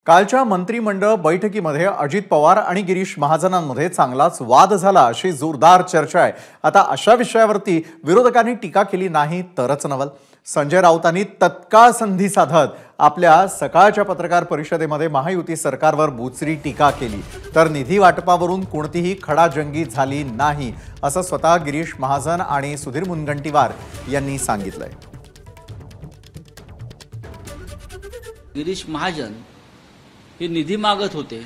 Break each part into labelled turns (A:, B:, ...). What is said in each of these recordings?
A: कालच्या मंत्रिमंडळ बैठकीमध्ये अजित पवार आणि गिरीश महाजनांमध्ये चांगलाच वाद झाला अशी जोरदार चर्चा आहे। आता अशा विषयावरती विरोधकांनी टीका केली नाही तरच नवल। संजय राऊतांनी तत्काळ संधी साधत आपल्या सकाळच्या पत्रकार परिषदेमध्ये महायुती सरकारवर बुचरी टीका केली, तर निधी वाटपावरून कोणतीही खडाजंगी झाली नाही असं स्वतः गिरीश महाजन आणि सुधीर मुनगंटीवार यांनी सांगितलंय।
B: गिरीश महाजन हे निधी मागत होते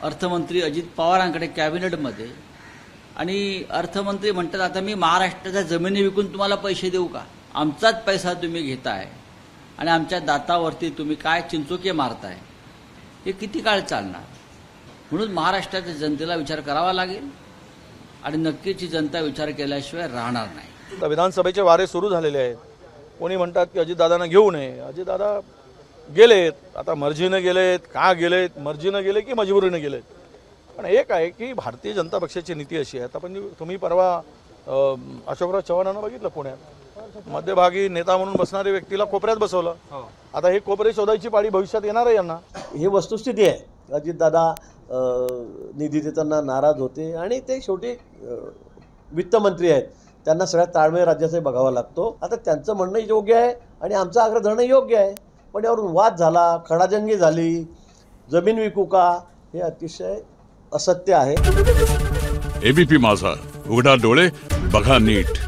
B: अर्थमंत्री अजित पवारांकडे कॅबिनेटमध्ये, आणि अर्थमंत्री म्हणतात आता मी महाराष्ट्राच्या जमिनी विकून तुम्हाला पैसे देऊ का, आमचाच पैसा तुम्ही घेताय आणि आमच्या दातावरती तुम्ही काय चिंचोके मारताय, हे किती काळ चालणार। म्हणून महाराष्ट्राच्या जनतेला विचार करावा लागेल आणि नक्कीच जनता विचार केल्याशिवाय राहणार नाही।
C: विधानसभेचे वारे सुरू झालेले आहेत। कोणी म्हणतात की अजितदादांना घेऊ नये, अजितदादा गेलेत, आता मर्जीने गेलेत, का गेलेत, मर्जीने गेले की मजबुरीने गेलेत। पण एक आहे की भारतीय जनता पक्षाची नीती अशी आहे, आता पण तुम्ही परवा अशोकराव चव्हाणांना बघितलं, पुण्यात मध्यभागी नेता म्हणून बसणारे व्यक्तीला कोपऱ्यात बसवलं। आता हे कोपरे शोधायची पाळी भविष्यात येणार आहे यांना।
D: हे वस्तुस्थिती आहे। अजितदादा निधी देताना नाराज होते आणि ते शेवटी वित्तमंत्री आहेत, त्यांना सगळ्यात ताळमेळ राज्याचा बघावा लागतो। आता त्यांचं म्हणणं योग्य आहे आणि आमचं आग्रह धरणं योग्य आहे, पण यावरून वाद झाला, खडाजंगी झाली, जमीन विकू का, हे अतिशय असत्य आहे।
E: एबीपी माझा, उघडा डोळे बघा नीट।